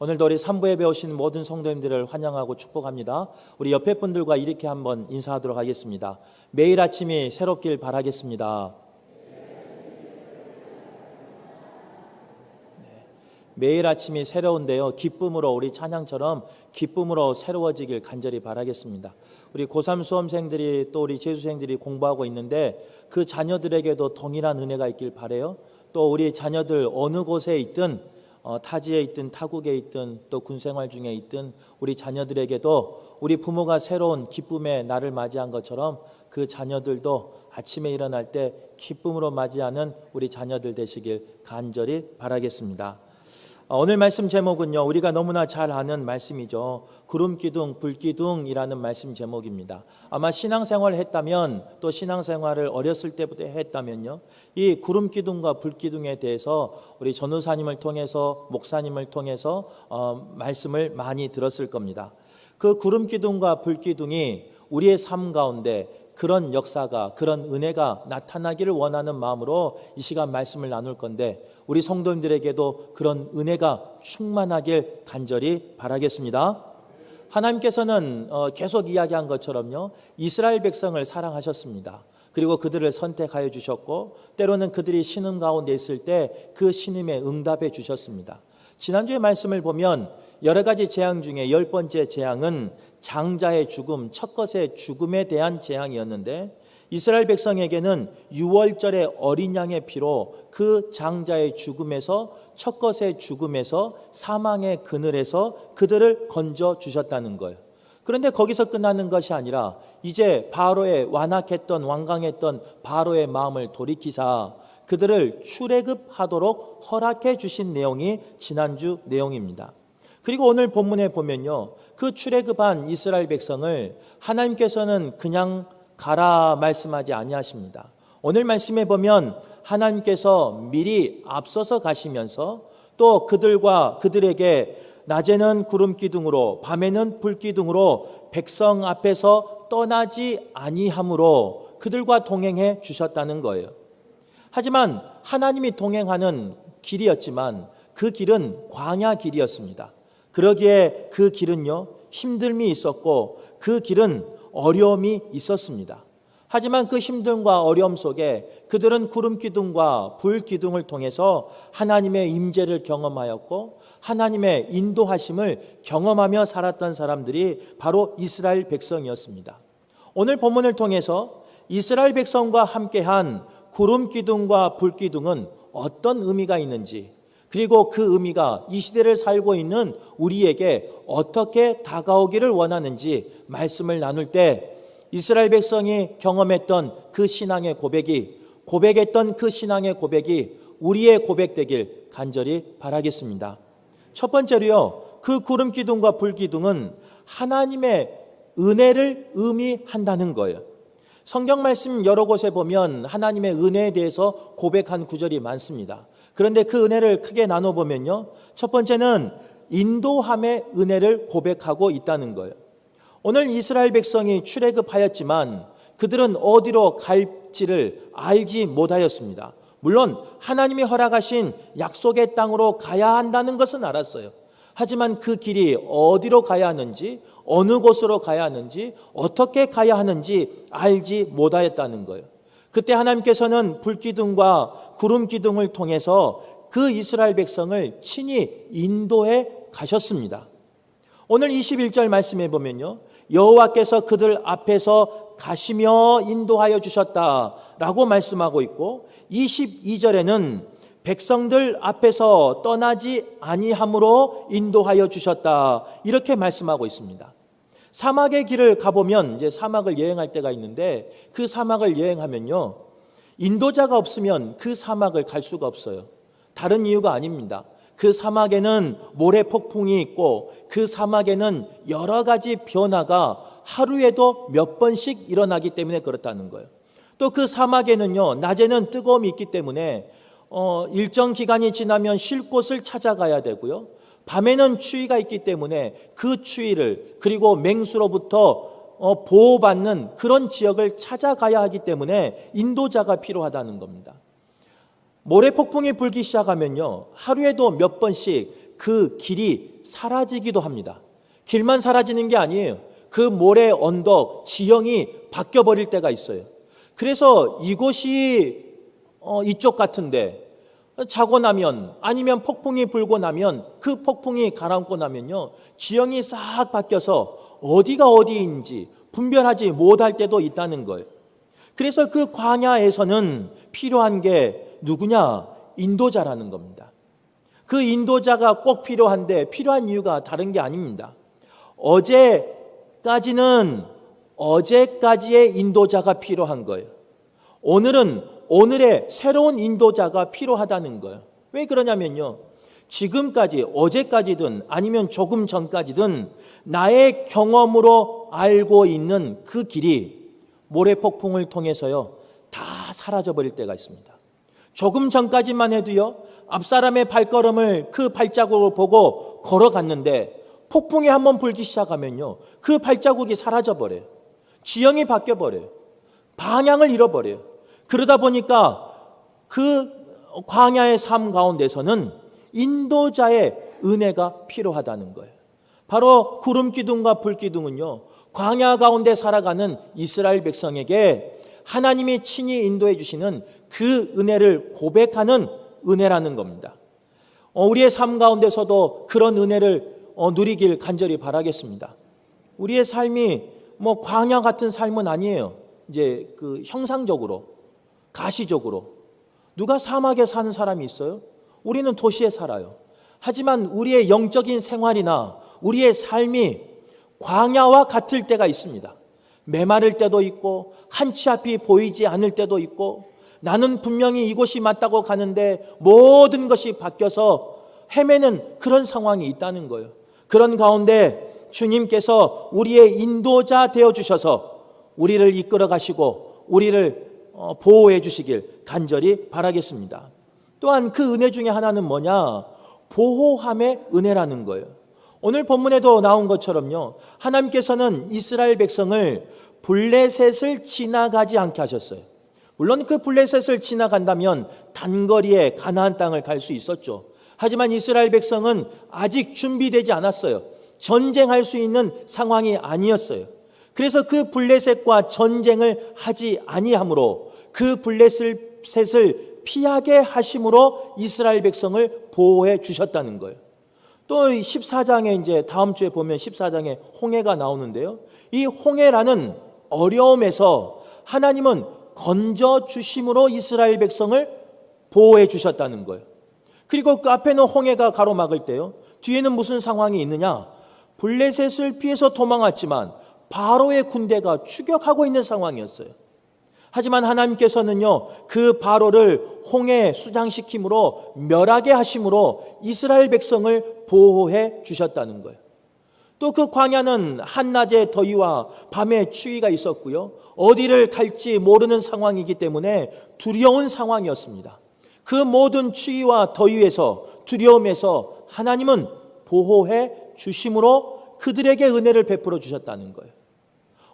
오늘도 우리 3부에 배우신 모든 성도님들을 환영하고 축복합니다. 우리 옆에 분들과 이렇게 한번 인사하도록 하겠습니다. 매일 아침이 새롭길 바라겠습니다. 매일 아침이 새로운데요, 기쁨으로, 우리 찬양처럼 기쁨으로 새로워지길 간절히 바라겠습니다. 우리 고3 수험생들이 또 우리 재수생들이 공부하고 있는데 그 자녀들에게도 동일한 은혜가 있길 바라요. 또 우리 자녀들 어느 곳에 있든 타지에 있든 타국에 있든 또 군생활 중에 있든 우리 자녀들에게도 우리 부모가 새로운 기쁨의 날을 맞이한 것처럼 그 자녀들도 아침에 일어날 때 기쁨으로 맞이하는 우리 자녀들 되시길 간절히 바라겠습니다. 오늘 말씀 제목은요, 우리가 너무나 잘 아는 말씀이죠. 구름기둥 불기둥이라는 말씀 제목입니다. 아마 신앙생활을 했다면, 또 신앙생활을 어렸을 때부터 했다면요, 이 구름기둥과 불기둥에 대해서 우리 전도사님을 통해서, 목사님을 통해서 말씀을 많이 들었을 겁니다. 그 구름기둥과 불기둥이 우리의 삶 가운데 그런 역사가, 그런 은혜가 나타나기를 원하는 마음으로 이 시간 말씀을 나눌 건데, 우리 성도님들에게도 그런 은혜가 충만하길 간절히 바라겠습니다. 하나님께서는 계속 이야기한 것처럼요, 이스라엘 백성을 사랑하셨습니다. 그리고 그들을 선택하여 주셨고, 때로는 그들이 신음 가운데 있을 때 그 신음에 응답해 주셨습니다. 지난주의 말씀을 보면 여러 가지 재앙 중에 10번째 재앙은 장자의 죽음, 첫 것의 죽음에 대한 재앙이었는데, 이스라엘 백성에게는 유월절의 어린 양의 피로 그 장자의 죽음에서, 첫 것의 죽음에서, 사망의 그늘에서 그들을 건져 주셨다는 거예요. 그런데 거기서 끝나는 것이 아니라 이제 바로의 완악했던, 완강했던 바로의 마음을 돌이키사 그들을 출애굽하도록 허락해 주신 내용이 지난주 내용입니다. 그리고 오늘 본문에 보면요, 그 출애굽한 이스라엘 백성을 하나님께서는 그냥 가라 말씀하지 아니하십니다. 오늘 말씀에 보면 하나님께서 미리 앞서서 가시면서 또 그들에게 낮에는 구름기둥으로 밤에는 불기둥으로 백성 앞에서 떠나지 아니함으로 그들과 동행해 주셨다는 거예요. 하지만 하나님이 동행하는 길이었지만 그 길은 광야 길이었습니다. 그러기에 그 길은요, 힘듦이 있었고 그 길은 어려움이 있었습니다. 하지만 그 힘듦과 어려움 속에 그들은 구름기둥과 불기둥을 통해서 하나님의 임재를 경험하였고 하나님의 인도하심을 경험하며 살았던 사람들이 바로 이스라엘 백성이었습니다. 오늘 본문을 통해서 이스라엘 백성과 함께한 구름기둥과 불기둥은 어떤 의미가 있는지, 그리고 그 의미가 이 시대를 살고 있는 우리에게 어떻게 다가오기를 원하는지 말씀을 나눌 때 이스라엘 백성이 경험했던 그 신앙의 고백했던 그 신앙의 고백이 우리의 고백되길 간절히 바라겠습니다. 첫 번째로요, 그 구름기둥과 불기둥은 하나님의 은혜를 의미한다는 거예요. 성경 말씀 여러 곳에 보면 하나님의 은혜에 대해서 고백한 구절이 많습니다. 그런데 그 은혜를 크게 나눠보면요, 첫 번째는 인도함의 은혜를 고백하고 있다는 거예요. 오늘 이스라엘 백성이 출애굽하였지만 그들은 어디로 갈지를 알지 못하였습니다. 물론 하나님이 허락하신 약속의 땅으로 가야 한다는 것은 알았어요. 하지만 그 길이 어디로 가야 하는지, 어느 곳으로 가야 하는지, 어떻게 가야 하는지 알지 못하였다는 거예요. 그때 하나님께서는 불기둥과 구름기둥을 통해서 그 이스라엘 백성을 친히 인도해 가셨습니다. 오늘 21절 말씀해 보면요, 여호와께서 그들 앞에서 가시며 인도하여 주셨다라고 말씀하고 있고, 22절에는 백성들 앞에서 떠나지 아니함으로 인도하여 주셨다, 이렇게 말씀하고 있습니다. 사막의 길을 가보면 이제 사막을 여행할 때가 있는데, 그 사막을 여행하면요, 인도자가 없으면 그 사막을 갈 수가 없어요. 다른 이유가 아닙니다. 그 사막에는 모래 폭풍이 있고 그 사막에는 여러 가지 변화가 하루에도 몇 번씩 일어나기 때문에 그렇다는 거예요. 또 그 사막에는요, 낮에는 뜨거움이 있기 때문에 일정 기간이 지나면 쉴 곳을 찾아가야 되고요, 밤에는 추위가 있기 때문에 그 추위를, 그리고 맹수로부터 보호받는 그런 지역을 찾아가야 하기 때문에 인도자가 필요하다는 겁니다. 모래폭풍이 불기 시작하면요, 하루에도 몇 번씩 그 길이 사라지기도 합니다. 길만 사라지는 게 아니에요. 그 모래, 언덕, 지형이 바뀌어버릴 때가 있어요. 그래서 이곳이 이쪽 같은데 자고 나면, 아니면 폭풍이 불고 나면, 그 폭풍이 가라앉고 나면요, 지형이 싹 바뀌어서 어디가 어디인지 분별하지 못할 때도 있다는 거예요. 그래서 그 광야에서는 필요한 게 누구냐? 인도자라는 겁니다. 그 인도자가 꼭 필요한데, 필요한 이유가 다른 게 아닙니다. 어제까지의 인도자가 필요한 거예요. 오늘은 오늘의 새로운 인도자가 필요하다는 거예요. 왜 그러냐면요, 지금까지, 어제까지든 아니면 조금 전까지든 나의 경험으로 알고 있는 그 길이 모래폭풍을 통해서요 다 사라져버릴 때가 있습니다. 조금 전까지만 해도요, 앞사람의 발걸음을, 그 발자국을 보고 걸어갔는데 폭풍이 한번 불기 시작하면요, 그 발자국이 사라져버려요. 지형이 바뀌어버려요. 방향을 잃어버려요. 그러다 보니까 그 광야의 삶 가운데서는 인도자의 은혜가 필요하다는 거예요. 바로 구름 기둥과 불 기둥은요, 광야 가운데 살아가는 이스라엘 백성에게 하나님이 친히 인도해 주시는 그 은혜를 고백하는 은혜라는 겁니다. 우리의 삶 가운데서도 그런 은혜를 누리길 간절히 바라겠습니다. 우리의 삶이 광야 같은 삶은 아니에요. 이제 그 형상적으로, 가시적으로. 누가 사막에 사는 사람이 있어요? 우리는 도시에 살아요. 하지만 우리의 영적인 생활이나 우리의 삶이 광야와 같을 때가 있습니다. 메마를 때도 있고, 한치 앞이 보이지 않을 때도 있고, 나는 분명히 이곳이 맞다고 가는데 모든 것이 바뀌어서 헤매는 그런 상황이 있다는 거예요. 그런 가운데 주님께서 우리의 인도자 되어 주셔서 우리를 이끌어 가시고 우리를 보호해 주시길 간절히 바라겠습니다. 또한 그 은혜 중에 하나는 뭐냐? 보호함의 은혜라는 거예요. 오늘 본문에도 나온 것처럼요, 하나님께서는 이스라엘 백성을 블레셋을 지나가지 않게 하셨어요. 물론 그 블레셋을 지나간다면 단거리에 가나안 땅을 갈 수 있었죠. 하지만 이스라엘 백성은 아직 준비되지 않았어요. 전쟁할 수 있는 상황이 아니었어요. 그래서 그 블레셋과 전쟁을 하지 아니함으로, 그 블레셋을 피하게 하심으로 이스라엘 백성을 보호해 주셨다는 거예요. 또 14장에 이제 다음 주에 보면 14장에 홍해가 나오는데요, 이 홍해라는 어려움에서 하나님은 건져 주심으로 이스라엘 백성을 보호해 주셨다는 거예요. 그리고 그 앞에는 홍해가 가로막을 때요, 뒤에는 무슨 상황이 있느냐? 블레셋을 피해서 도망왔지만 바로의 군대가 추격하고 있는 상황이었어요. 하지만 하나님께서는요, 그 바로를 홍해에 수장시킴으로 멸하게 하심으로 이스라엘 백성을 보호해 주셨다는 거예요. 또 그 광야는 한낮의 더위와 밤의 추위가 있었고요, 어디를 갈지 모르는 상황이기 때문에 두려운 상황이었습니다. 그 모든 추위와 더위에서, 두려움에서 하나님은 보호해 주심으로 그들에게 은혜를 베풀어 주셨다는 거예요.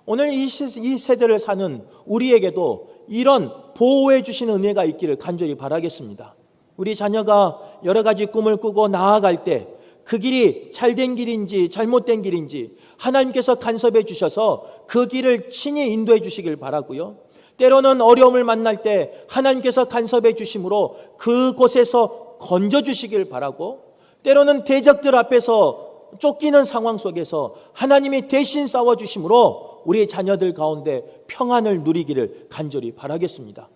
오늘 이 세대를 사는 우리에게도 이런 보호해 주시는 은혜가 있기를 간절히 바라겠습니다. 우리 자녀가 여러 가지 꿈을 꾸고 나아갈 때 그 길이 잘된 길인지 잘못된 길인지 하나님께서 간섭해 주셔서 그 길을 친히 인도해 주시길 바라고요. 때로는 어려움을 만날 때 하나님께서 간섭해 주심으로 그곳에서 건져 주시길 바라고, 때로는 대적들 앞에서 쫓기는 상황 속에서 하나님이 대신 싸워 주심으로 우리 자녀들 가운데 평안을 누리기를 간절히 바라겠습니다.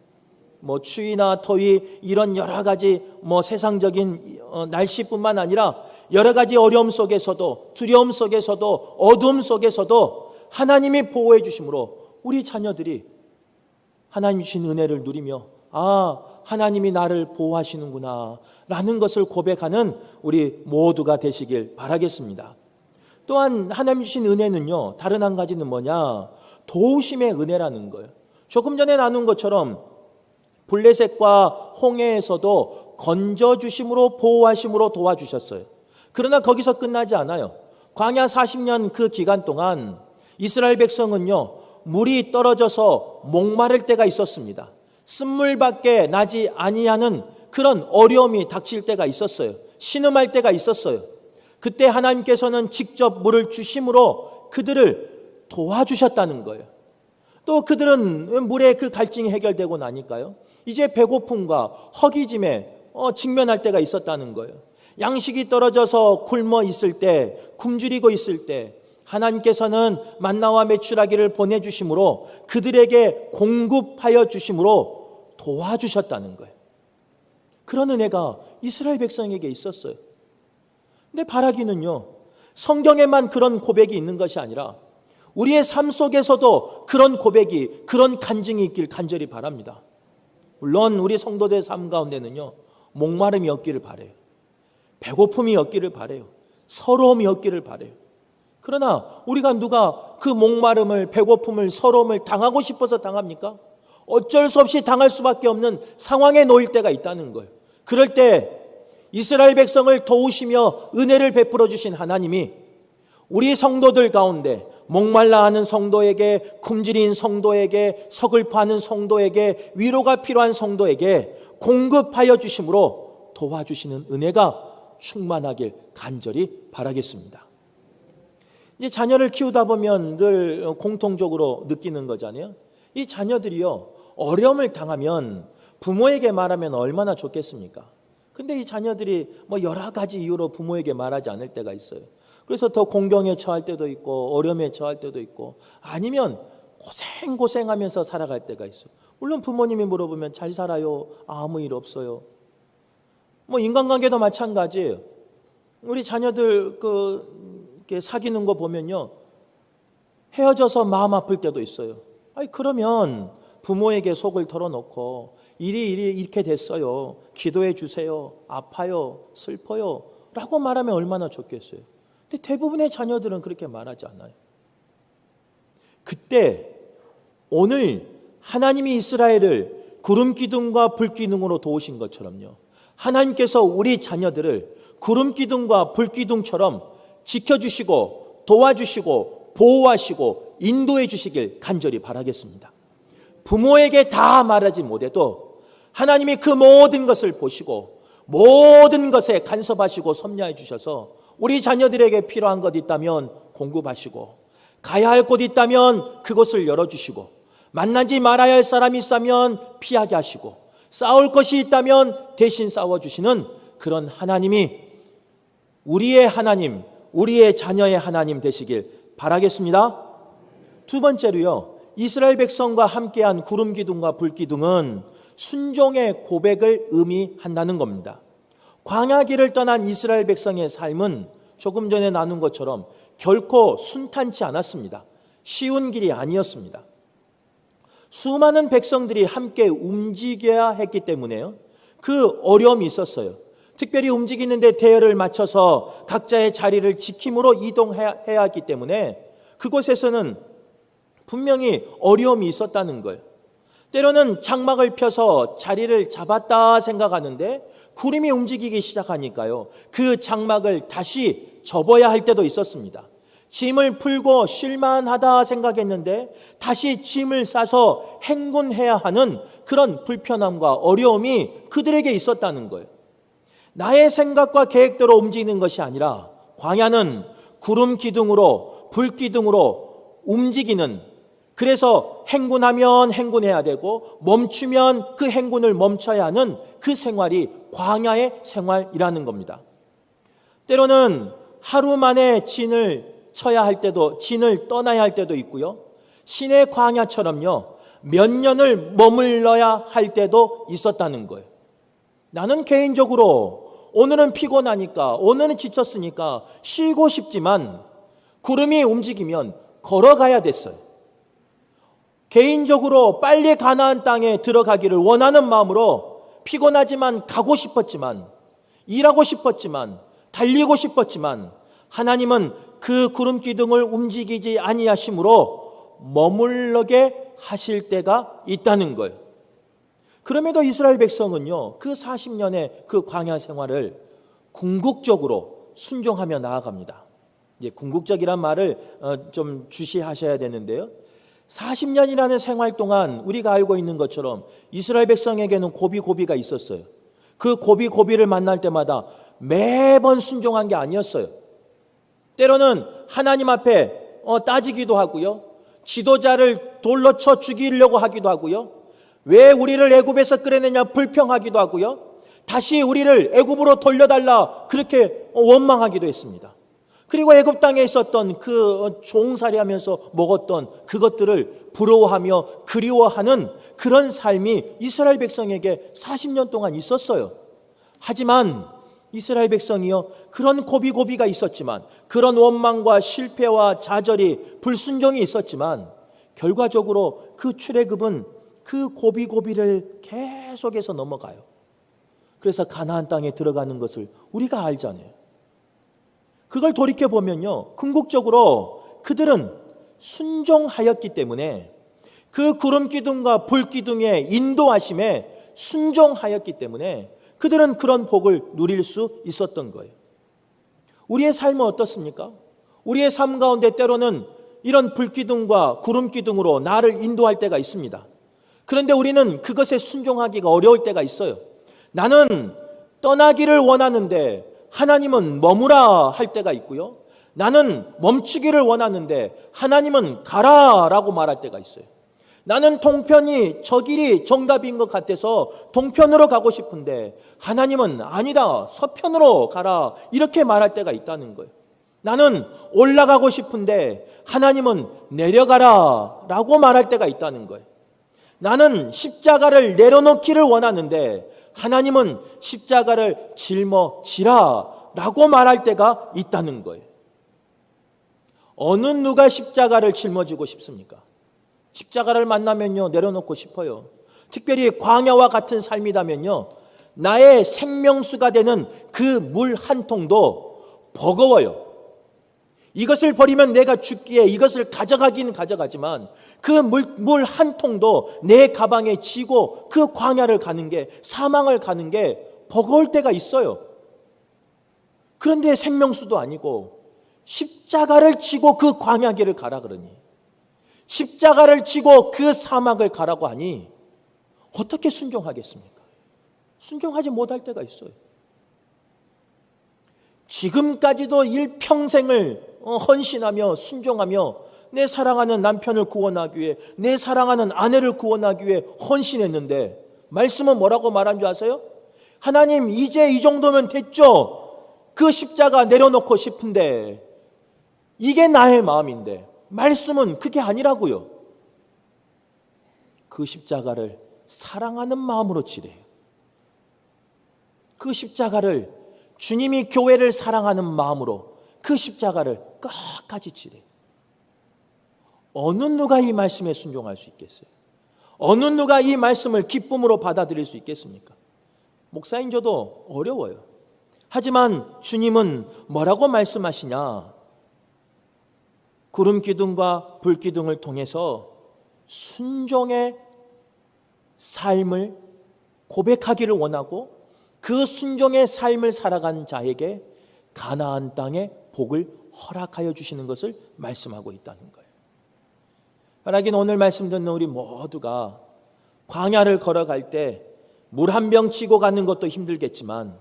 추위나 더위, 이런 여러 가지 세상적인 날씨뿐만 아니라 여러 가지 어려움 속에서도, 두려움 속에서도, 어둠 속에서도 하나님이 보호해 주심으로 우리 자녀들이 하나님 주신 은혜를 누리며, 하나님이 나를 보호하시는구나 라는 것을 고백하는 우리 모두가 되시길 바라겠습니다. 또한 하나님 주신 은혜는요, 다른 한 가지는 뭐냐? 도우심의 은혜라는 거예요. 조금 전에 나눈 것처럼 블레셋과 홍해에서도 건져주심으로, 보호하심으로 도와주셨어요. 그러나 거기서 끝나지 않아요. 광야 40년 그 기간 동안 이스라엘 백성은요, 물이 떨어져서 목마를 때가 있었습니다. 쓴물밖에 나지 아니하는 그런 어려움이 닥칠 때가 있었어요. 신음할 때가 있었어요. 그때 하나님께서는 직접 물을 주심으로 그들을 도와주셨다는 거예요. 또 그들은 물의 그 갈증이 해결되고 나니까요, 이제 배고픔과 허기짐에 직면할 때가 있었다는 거예요. 양식이 떨어져서 굶어 있을 때, 굶주리고 있을 때 하나님께서는 만나와 메추라기를 보내주심으로 그들에게 공급하여 주심으로 도와주셨다는 거예요. 그런 은혜가 이스라엘 백성에게 있었어요. 근데 바라기는요, 성경에만 그런 고백이 있는 것이 아니라 우리의 삶 속에서도 그런 고백이, 그런 간증이 있길 간절히 바랍니다. 물론 우리 성도들 삶 가운데는요, 목마름이 없기를 바라요. 배고픔이 없기를 바라요. 서러움이 없기를 바라요. 그러나 우리가 누가 그 목마름을, 배고픔을, 서러움을 당하고 싶어서 당합니까? 어쩔 수 없이 당할 수밖에 없는 상황에 놓일 때가 있다는 거예요. 그럴 때 이스라엘 백성을 도우시며 은혜를 베풀어 주신 하나님이 우리 성도들 가운데 목말라 하는 성도에게, 굶주린 성도에게, 서글퍼하는 성도에게, 위로가 필요한 성도에게 공급하여 주심으로 도와주시는 은혜가 충만하길 간절히 바라겠습니다. 이제 자녀를 키우다 보면 늘 공통적으로 느끼는 거잖아요. 이 자녀들이요, 어려움을 당하면 부모에게 말하면 얼마나 좋겠습니까? 근데 이 자녀들이 여러 가지 이유로 부모에게 말하지 않을 때가 있어요. 그래서 더 공경에 처할 때도 있고 어려움에 처할 때도 있고, 아니면 고생하면서 살아갈 때가 있어요. 물론 부모님이 물어보면 잘 살아요, 아무 일 없어요. 인간관계도 마찬가지예요. 우리 자녀들 이렇게 사귀는 거 보면요, 헤어져서 마음 아플 때도 있어요. 그러면 부모에게 속을 털어놓고 일이 이렇게 됐어요, 기도해 주세요, 아파요, 슬퍼요 라고 말하면 얼마나 좋겠어요. 근데 대부분의 자녀들은 그렇게 말하지 않아요. 그때 오늘 하나님이 이스라엘을 구름 기둥과 불 기둥으로 도우신 것처럼요, 하나님께서 우리 자녀들을 구름 기둥과 불 기둥처럼 지켜주시고 도와주시고 보호하시고 인도해 주시길 간절히 바라겠습니다. 부모에게 다 말하지 못해도 하나님이 그 모든 것을 보시고 모든 것에 간섭하시고 섭리해 주셔서 우리 자녀들에게 필요한 것 있다면 공급하시고, 가야 할 곳 있다면 그곳을 열어주시고, 만나지 말아야 할 사람이 있다면 피하게 하시고, 싸울 것이 있다면 대신 싸워주시는 그런 하나님이 우리의 하나님, 우리의 자녀의 하나님 되시길 바라겠습니다. 두 번째로요, 이스라엘 백성과 함께한 구름 기둥과 불 기둥은 순종의 고백을 의미한다는 겁니다. 광야길을 떠난 이스라엘 백성의 삶은 조금 전에 나눈 것처럼 결코 순탄치 않았습니다. 쉬운 길이 아니었습니다. 수많은 백성들이 함께 움직여야 했기 때문에요, 그 어려움이 있었어요. 특별히 움직이는데 대열을 맞춰서 각자의 자리를 지킴으로 이동해야 했기 때문에 그곳에서는 분명히 어려움이 있었다는 거예요. 때로는 장막을 펴서 자리를 잡았다 생각하는데 구름이 움직이기 시작하니까요, 그 장막을 다시 접어야 할 때도 있었습니다. 짐을 풀고 쉴만하다 생각했는데 다시 짐을 싸서 행군해야 하는 그런 불편함과 어려움이 그들에게 있었다는 거예요. 나의 생각과 계획대로 움직이는 것이 아니라 광야는 구름 기둥으로 불 기둥으로 움직이는, 그래서 행군하면 행군해야 되고 멈추면 그 행군을 멈춰야 하는 그 생활이 광야의 생활이라는 겁니다. 때로는 하루 만에 진을 쳐야 할 때도, 진을 떠나야 할 때도 있고요, 신의 광야처럼요 몇 년을 머물러야 할 때도 있었다는 거예요. 나는 개인적으로 오늘은 피곤하니까, 오늘은 지쳤으니까 쉬고 싶지만 구름이 움직이면 걸어가야 됐어요. 개인적으로 빨리 가나안 땅에 들어가기를 원하는 마음으로 피곤하지만 가고 싶었지만, 일하고 싶었지만, 달리고 싶었지만 하나님은 그 구름 기둥을 움직이지 아니하심으로 머물러게 하실 때가 있다는 거예요. 그럼에도 이스라엘 백성은요, 그 40년의 그 광야 생활을 궁극적으로 순종하며 나아갑니다. 이제 궁극적이란 말을 좀 주시하셔야 되는데요, 40년이라는 생활 동안 우리가 알고 있는 것처럼 이스라엘 백성에게는 고비가 있었어요. 그 고비를 만날 때마다 매번 순종한 게 아니었어요. 때로는 하나님 앞에 따지기도 하고요. 지도자를 돌로 쳐 죽이려고 하기도 하고요. 왜 우리를 애굽에서 끌어내냐 불평하기도 하고요. 다시 우리를 애굽으로 돌려달라 그렇게 원망하기도 했습니다. 그리고 애굽 땅에 있었던 그 종살이하면서 먹었던 그것들을 부러워하며 그리워하는 그런 삶이 이스라엘 백성에게 40년 동안 있었어요. 하지만 이스라엘 백성이요, 그런 고비고비가 있었지만, 그런 원망과 실패와 좌절이 불순종이 있었지만, 결과적으로 그 출애굽은 그 고비고비를 계속해서 넘어가요. 그래서 가나안 땅에 들어가는 것을 우리가 알잖아요. 그걸 돌이켜보면요, 궁극적으로 그들은 순종하였기 때문에, 그 구름기둥과 불기둥의 인도하심에 순종하였기 때문에 그들은 그런 복을 누릴 수 있었던 거예요. 우리의 삶은 어떻습니까? 우리의 삶 가운데 때로는 이런 불기둥과 구름기둥으로 나를 인도할 때가 있습니다. 그런데 우리는 그것에 순종하기가 어려울 때가 있어요. 나는 떠나기를 원하는데 하나님은 머무라 할 때가 있고요. 나는 멈추기를 원하는데 하나님은 가라라고 말할 때가 있어요. 나는 동편이 저 길이 정답인 것 같아서 동편으로 가고 싶은데 하나님은 아니다, 서편으로 가라 이렇게 말할 때가 있다는 거예요. 나는 올라가고 싶은데 하나님은 내려가라 라고 말할 때가 있다는 거예요. 나는 십자가를 내려놓기를 원하는데 하나님은 십자가를 짊어지라 라고 말할 때가 있다는 거예요. 어느 누가 십자가를 짊어지고 싶습니까? 십자가를 만나면요, 내려놓고 싶어요. 특별히 광야와 같은 삶이라면요, 나의 생명수가 되는 그 물 한 통도 버거워요. 이것을 버리면 내가 죽기에 이것을 가져가긴 가져가지만 그 물 한 통도 내 가방에 지고 그 광야를 가는 게, 사망을 가는 게 버거울 때가 있어요. 그런데 생명수도 아니고 십자가를 지고 그 광야길을 가라 그러니, 십자가를 지고 그 사막을 가라고 하니 어떻게 순종하겠습니까? 순종하지 못할 때가 있어요. 지금까지도 일평생을 헌신하며 순종하며 내 사랑하는 남편을 구원하기 위해, 내 사랑하는 아내를 구원하기 위해 헌신했는데 말씀은 뭐라고 말한 줄 아세요? 하나님, 이제 이 정도면 됐죠? 그 십자가 내려놓고 싶은데, 이게 나의 마음인데 말씀은 그게 아니라고요. 그 십자가를 사랑하는 마음으로 지래요. 그 십자가를 주님이 교회를 사랑하는 마음으로 그 십자가를 끝까지 지래요. 어느 누가 이 말씀에 순종할 수 있겠어요? 어느 누가 이 말씀을 기쁨으로 받아들일 수 있겠습니까? 목사인 저도 어려워요. 하지만 주님은 뭐라고 말씀하시냐? 구름 기둥과 불 기둥을 통해서 순종의 삶을 고백하기를 원하고 그 순종의 삶을 살아간 자에게 가나안 땅의 복을 허락하여 주시는 것을 말씀하고 있다는 거예요. 하나님, 오늘 말씀 듣는 우리 모두가 광야를 걸어갈 때 물 한 병 지고 가는 것도 힘들겠지만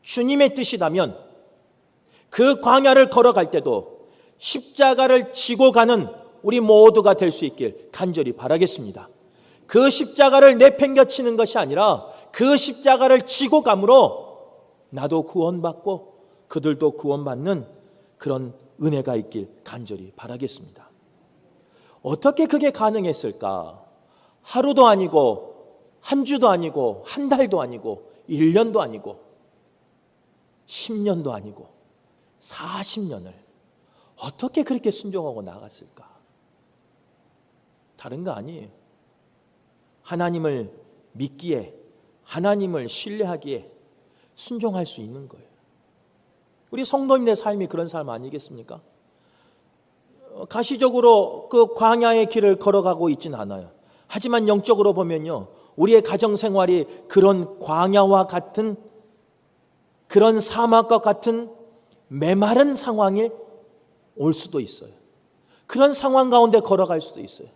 주님의 뜻이라면 그 광야를 걸어갈 때도 십자가를 지고 가는 우리 모두가 될 수 있길 간절히 바라겠습니다. 그 십자가를 내팽겨치는 것이 아니라 그 십자가를 지고 감으로 나도 구원받고 그들도 구원받는 그런 은혜가 있길 간절히 바라겠습니다. 어떻게 그게 가능했을까? 하루도 아니고 한 주도 아니고 한 달도 아니고 1년도 아니고 10년도 아니고 40년을 어떻게 그렇게 순종하고 나갔을까? 다른 거 아니에요. 하나님을 믿기에, 하나님을 신뢰하기에 순종할 수 있는 거예요. 우리 성도님의 삶이 그런 삶 아니겠습니까? 가시적으로 그 광야의 길을 걸어가고 있지는 않아요. 하지만 영적으로 보면요, 우리의 가정생활이 그런 광야와 같은, 그런 사막과 같은 메마른 상황이 올 수도 있어요. 그런 상황 가운데 걸어갈 수도 있어요.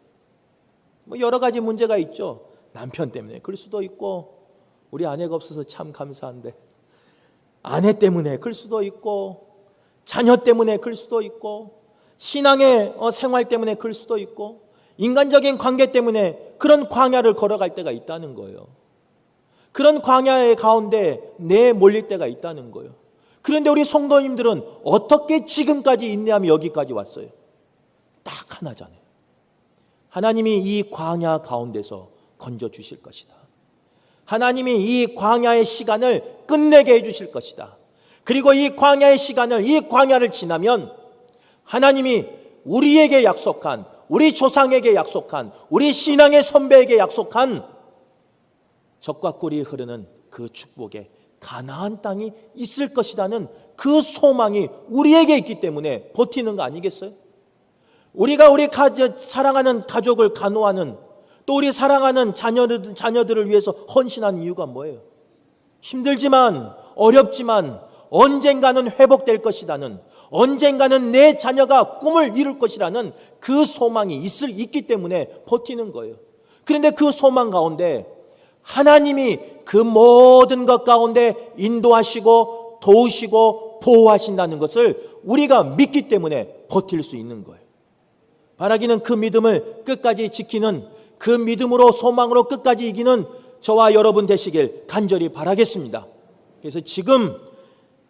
뭐 여러 가지 문제가 있죠. 남편 때문에 그럴 수도 있고, 우리 아내가 없어서 참 감사한데 아내 때문에 그럴 수도 있고, 자녀 때문에 그럴 수도 있고, 신앙의 생활 때문에 그럴 수도 있고, 인간적인 관계 때문에 그런 광야를 걸어갈 때가 있다는 거예요. 그런 광야의 가운데 내몰릴 때가 있다는 거예요. 그런데 우리 성도님들은 어떻게 지금까지 인내하며 여기까지 왔어요? 딱 하나잖아요. 하나님이 이 광야 가운데서 건져주실 것이다. 하나님이 이 광야의 시간을 끝내게 해주실 것이다. 그리고 이 광야의 시간을, 이 광야를 지나면 하나님이 우리에게 약속한, 우리 조상에게 약속한, 우리 신앙의 선배에게 약속한 젖과 꿀이 흐르는 그 축복에 가나안 땅이 있을 것이라는 그 소망이 우리에게 있기 때문에 버티는 거 아니겠어요? 우리가 우리 사랑하는 가족을 간호하는, 또 우리 사랑하는 자녀들을 위해서 헌신하는 이유가 뭐예요? 힘들지만, 어렵지만 언젠가는 회복될 것이라는, 언젠가는 내 자녀가 꿈을 이룰 것이라는 그 소망이 있기 때문에 버티는 거예요. 그런데 그 소망 가운데 하나님이 그 모든 것 가운데 인도하시고 도우시고 보호하신다는 것을 우리가 믿기 때문에 버틸 수 있는 거예요. 바라기는 그 믿음을 끝까지 지키는, 그 믿음으로 소망으로 끝까지 이기는 저와 여러분 되시길 간절히 바라겠습니다. 그래서 지금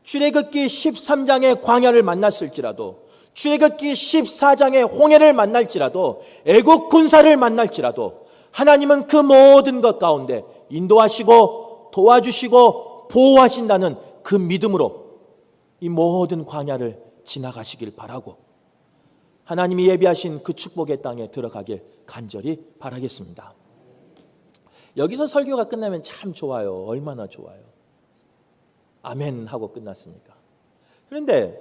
출애굽기 13장의 광야를 만났을지라도, 출애굽기 14장의 홍해를 만날지라도, 애국 군사를 만날지라도 하나님은 그 모든 것 가운데 인도하시고 도와주시고 보호하신다는 그 믿음으로 이 모든 광야를 지나가시길 바라고, 하나님이 예비하신 그 축복의 땅에 들어가길 간절히 바라겠습니다. 여기서 설교가 끝나면 참 좋아요. 얼마나 좋아요. 아멘 하고 끝났으니까. 그런데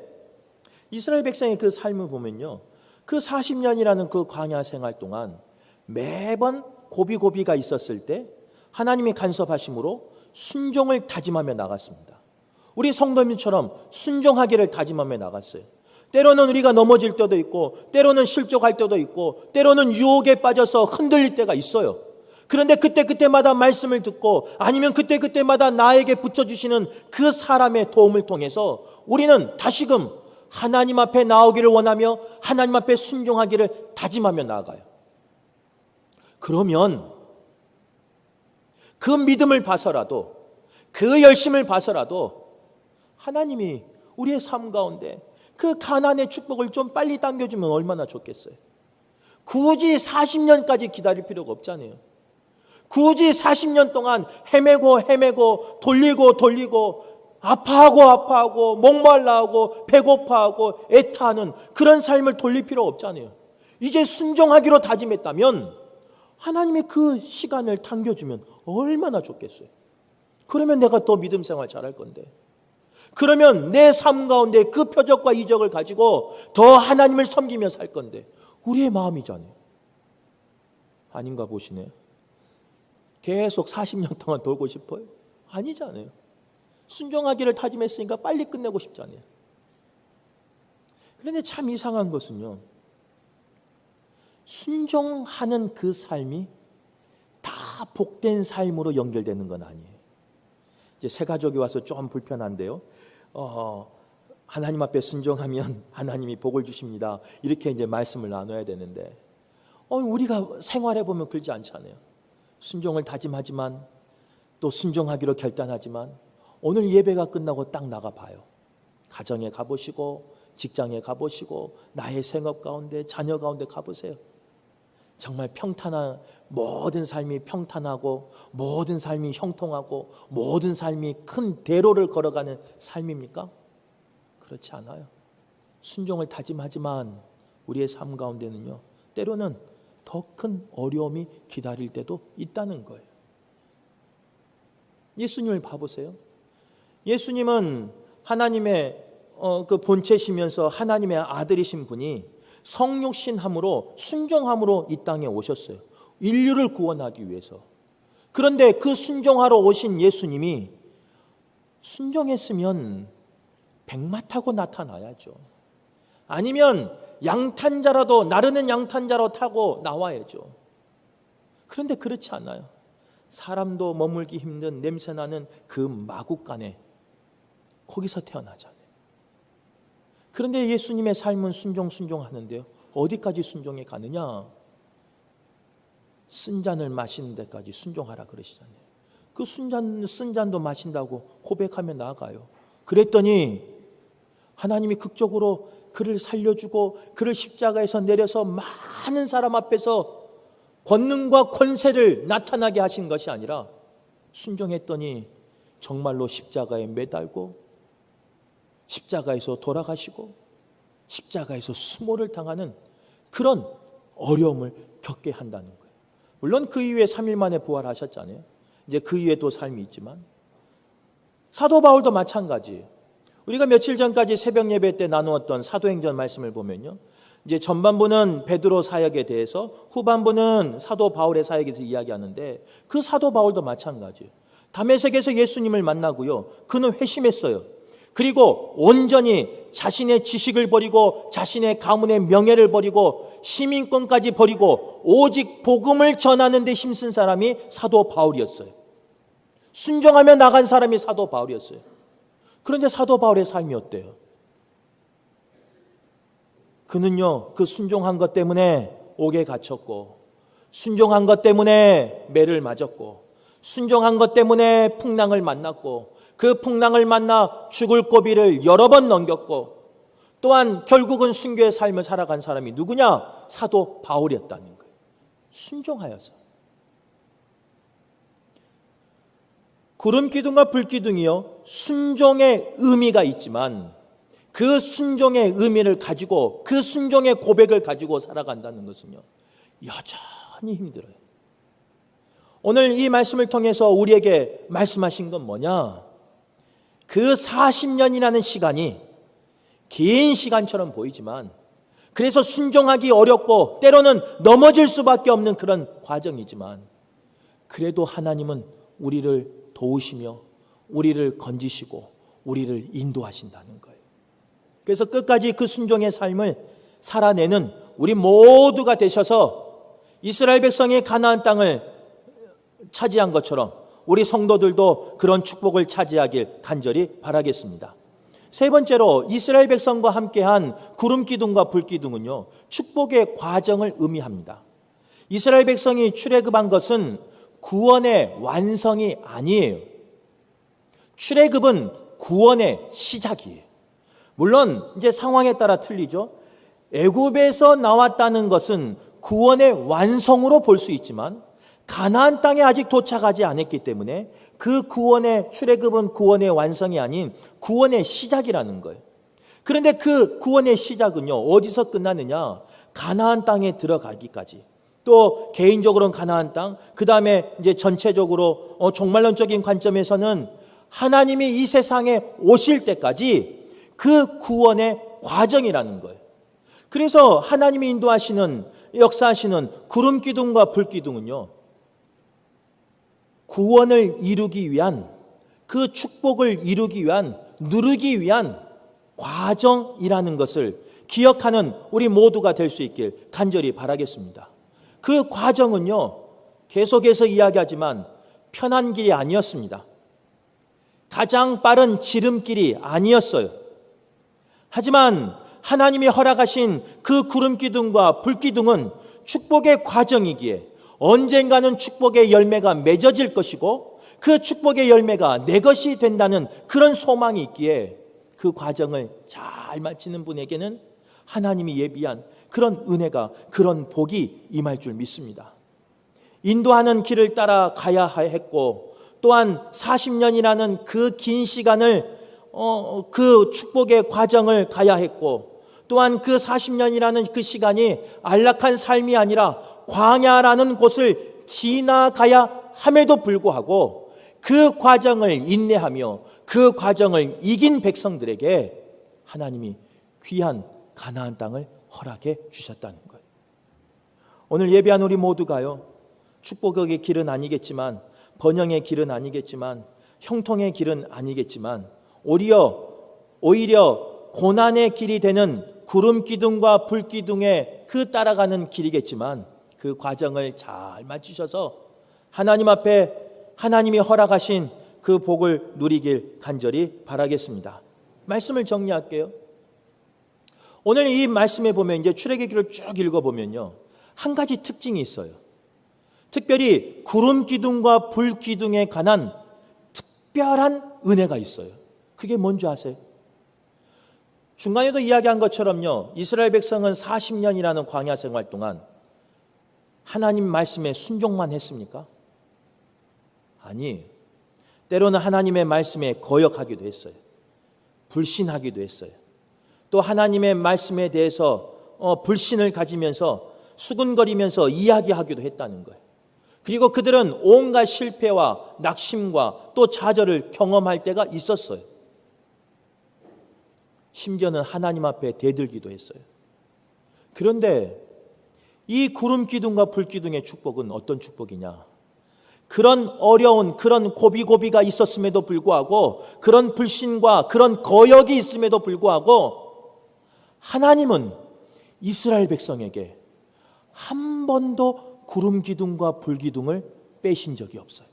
이스라엘 백성의 그 삶을 보면요, 그 40년이라는 그 광야 생활 동안 매번 고비고비가 있었을 때 하나님이 간섭하심으로 순종을 다짐하며 나갔습니다. 우리 성도님처럼 순종하기를 다짐하며 나갔어요. 때로는 우리가 넘어질 때도 있고, 때로는 실족할 때도 있고, 때로는 유혹에 빠져서 흔들릴 때가 있어요. 그런데 그때마다 말씀을 듣고, 아니면 그때마다 나에게 붙여주시는 그 사람의 도움을 통해서 우리는 다시금 하나님 앞에 나오기를 원하며 하나님 앞에 순종하기를 다짐하며 나아가요. 그러면 그 믿음을 봐서라도, 그 열심을 봐서라도 하나님이 우리의 삶 가운데 그 가나안의 축복을 좀 빨리 당겨주면 얼마나 좋겠어요. 굳이 40년까지 기다릴 필요가 없잖아요. 굳이 40년 동안 헤매고 돌리고 아파하고 목말라하고 배고파하고 애타하는 그런 삶을 돌릴 필요 없잖아요. 이제 순종하기로 다짐했다면 하나님이 그 시간을 당겨주면 얼마나 좋겠어요. 그러면 내가 더 믿음 생활 잘할 건데, 그러면 내 삶 가운데 그 표적과 이적을 가지고 더 하나님을 섬기며 살 건데, 우리의 마음이잖아요. 아닌가 보시네요. 계속 40년 동안 돌고 싶어요? 아니잖아요. 순종하기를 다짐했으니까 빨리 끝내고 싶잖아요. 그런데 참 이상한 것은요, 순종하는 그 삶이 다 복된 삶으로 연결되는 건 아니에요. 이제 새 가족이 와서 좀 불편한데요. 하나님 앞에 순종하면 하나님이 복을 주십니다. 이렇게 이제 말씀을 나눠야 되는데, 우리가 생활해 보면 그렇지 않잖아요. 순종을 다짐하지만, 또 순종하기로 결단하지만, 오늘 예배가 끝나고 딱 나가 봐요. 가정에 가보시고, 직장에 가보시고, 나의 생업 가운데, 자녀 가운데 가보세요. 정말 모든 삶이 평탄하고, 모든 삶이 형통하고, 모든 삶이 큰 대로를 걸어가는 삶입니까? 그렇지 않아요. 순종을 다짐하지만 우리의 삶 가운데는요, 때로는 더 큰 어려움이 기다릴 때도 있다는 거예요. 예수님을 봐보세요. 예수님은 하나님의 그 본체시면서 하나님의 아들이신 분이 성육신함으로, 순종함으로 이 땅에 오셨어요. 인류를 구원하기 위해서. 그런데 그 순종하러 오신 예수님이 순종했으면 백마 타고 나타나야죠. 아니면 양탄자라도, 나르는 양탄자로 타고 나와야죠. 그런데 그렇지 않아요. 사람도 머물기 힘든 냄새나는 그 마국간에 거기서 태어나잖아요. 그런데 예수님의 삶은 순종하는데요. 어디까지 순종해 가느냐? 쓴 잔을 마시는 데까지 순종하라 그러시잖아요. 그 쓴 잔도 마신다고 고백하며 나아가요. 그랬더니 하나님이 극적으로 그를 살려주고 그를 십자가에서 내려서 많은 사람 앞에서 권능과 권세를 나타나게 하신 것이 아니라 순종했더니 정말로 십자가에 매달고 십자가에서 돌아가시고 십자가에서 수모를 당하는 그런 어려움을 겪게 한다는 거예요. 물론 그 이후에 3일 만에 부활하셨잖아요. 이제 그 이후에 또 삶이 있지만 사도 바울도 마찬가지예요. 우리가 며칠 전까지 새벽 예배 때 나누었던 사도행전 말씀을 보면요, 이제 전반부는 베드로 사역에 대해서, 후반부는 사도 바울의 사역에 대해서 이야기하는데 그 사도 바울도 마찬가지예요. 다메섹에서 예수님을 만나고요, 그는 회심했어요. 그리고 온전히 자신의 지식을 버리고 자신의 가문의 명예를 버리고 시민권까지 버리고 오직 복음을 전하는 데 힘쓴 사람이 사도 바울이었어요. 순종하며 나간 사람이 사도 바울이었어요. 그런데 사도 바울의 삶이 어때요? 그는요, 그 순종한 것 때문에 옥에 갇혔고, 순종한 것 때문에 매를 맞았고, 순종한 것 때문에 풍랑을 만났고, 그 풍랑을 만나 죽을 고비를 여러 번 넘겼고, 또한 결국은 순교의 삶을 살아간 사람이 누구냐? 사도 바울이었다는 거예요. 순종하여서. 구름 기둥과 불 기둥이요, 순종의 의미가 있지만 그 순종의 의미를 가지고, 그 순종의 고백을 가지고 살아간다는 것은요, 여전히 힘들어요. 오늘 이 말씀을 통해서 우리에게 말씀하신 건 뭐냐? 그 40년이라는 시간이 긴 시간처럼 보이지만, 그래서 순종하기 어렵고 때로는 넘어질 수밖에 없는 그런 과정이지만, 그래도 하나님은 우리를 도우시며 우리를 건지시고 우리를 인도하신다는 거예요. 그래서 끝까지 그 순종의 삶을 살아내는 우리 모두가 되셔서 이스라엘 백성이 가나안 땅을 차지한 것처럼 우리 성도들도 그런 축복을 차지하길 간절히 바라겠습니다. 세 번째로, 이스라엘 백성과 함께한 구름 기둥과 불 기둥은요, 축복의 과정을 의미합니다. 이스라엘 백성이 출애굽한 것은 구원의 완성이 아니에요. 출애굽은 구원의 시작이에요. 물론 이제 상황에 따라 틀리죠. 애굽에서 나왔다는 것은 구원의 완성으로 볼 수 있지만 가나안 땅에 아직 도착하지 않았기 때문에 그 구원의, 출애굽은 구원의 완성이 아닌 구원의 시작이라는 거예요. 그런데 그 구원의 시작은요, 어디서 끝나느냐? 가나안 땅에 들어가기까지. 또 개인적으로는 가나안 땅, 그 다음에 이제 전체적으로 종말론적인 관점에서는 하나님이 이 세상에 오실 때까지 그 구원의 과정이라는 거예요. 그래서 하나님이 인도하시는, 역사하시는 구름 기둥과 불 기둥은요, 구원을 이루기 위한, 그 축복을 이루기 위한, 누르기 위한 과정이라는 것을 기억하는 우리 모두가 될 수 있길 간절히 바라겠습니다. 그 과정은요, 계속해서 이야기하지만 편한 길이 아니었습니다. 가장 빠른 지름길이 아니었어요. 하지만 하나님이 허락하신 그 구름 기둥과 불 기둥은 축복의 과정이기에 언젠가는 축복의 열매가 맺어질 것이고 그 축복의 열매가 내 것이 된다는 그런 소망이 있기에 그 과정을 잘 마치는 분에게는 하나님이 예비한 그런 은혜가, 그런 복이 임할 줄 믿습니다. 인도하는 길을 따라 가야 했고, 또한 40년이라는 그 긴 시간을 그 축복의 과정을 가야 했고, 또한 그 40년이라는 그 시간이 안락한 삶이 아니라 광야라는 곳을 지나가야 함에도 불구하고 그 과정을 인내하며 그 과정을 이긴 백성들에게 하나님이 귀한 가나안 땅을 허락해 주셨다는 거예요. 오늘 예배한 우리 모두가요, 축복의 길은 아니겠지만, 번영의 길은 아니겠지만, 형통의 길은 아니겠지만, 오히려 고난의 길이 되는 구름 기둥과 불 기둥에 그 따라가는 길이겠지만, 그 과정을 잘 맞추셔서 하나님 앞에 하나님이 허락하신 그 복을 누리길 간절히 바라겠습니다. 말씀을 정리할게요. 오늘 이 말씀에 보면 이제 출애굽기를 쭉 읽어보면요, 한 가지 특징이 있어요. 특별히 구름 기둥과 불 기둥에 관한 특별한 은혜가 있어요. 그게 뭔지 아세요? 중간에도 이야기한 것처럼요, 이스라엘 백성은 40년이라는 광야 생활 동안 하나님 말씀에 순종만 했습니까? 아니, 때로는 하나님의 말씀에 거역하기도 했어요. 불신하기도 했어요. 또 하나님의 말씀에 대해서 불신을 가지면서 수군거리면서 이야기하기도 했다는 거예요. 그리고 그들은 온갖 실패와 낙심과 또 좌절을 경험할 때가 있었어요. 심지어는 하나님 앞에 대들기도 했어요. 그런데 이 구름 기둥과 불 기둥의 축복은 어떤 축복이냐? 그런 어려운, 그런 고비고비가 있었음에도 불구하고, 그런 불신과 그런 거역이 있음에도 불구하고, 하나님은 이스라엘 백성에게 한 번도 구름 기둥과 불 기둥을 빼신 적이 없어요.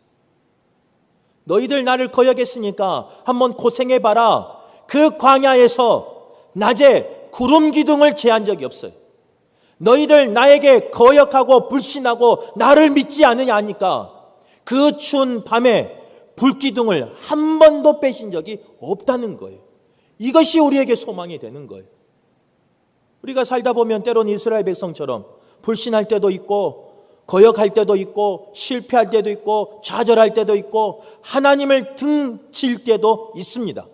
너희들 나를 거역했으니까 한번 고생해봐라. 그 광야에서 낮에 구름 기둥을 제한 적이 없어요. 너희들 나에게 거역하고 불신하고 나를 믿지 않으냐 하니까 그 추운 밤에 불기둥을 한 번도 빼신 적이 없다는 거예요. 이것이 우리에게 소망이 되는 거예요. 우리가 살다 보면 때로는 이스라엘 백성처럼 불신할 때도 있고, 거역할 때도 있고, 실패할 때도 있고, 좌절할 때도 있고, 하나님을 등칠 때도 있습니다.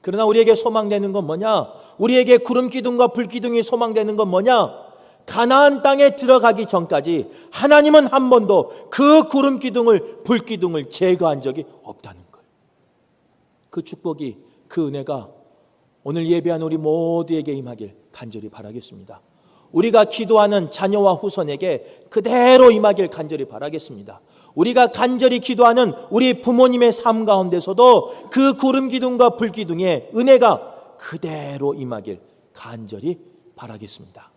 그러나 우리에게 소망되는 건 뭐냐? 우리에게 구름 기둥과 불 기둥이 소망되는 건 뭐냐? 가나안 땅에 들어가기 전까지 하나님은 한 번도 그 구름 기둥을, 불 기둥을 제거한 적이 없다는 거예요. 그 축복이, 그 은혜가 오늘 예배한 우리 모두에게 임하길 간절히 바라겠습니다. 우리가 기도하는 자녀와 후손에게 그대로 임하길 간절히 바라겠습니다. 우리가 간절히 기도하는 우리 부모님의 삶 가운데서도 그 구름 기둥과 불 기둥의 은혜가 그대로 임하길 간절히 바라겠습니다.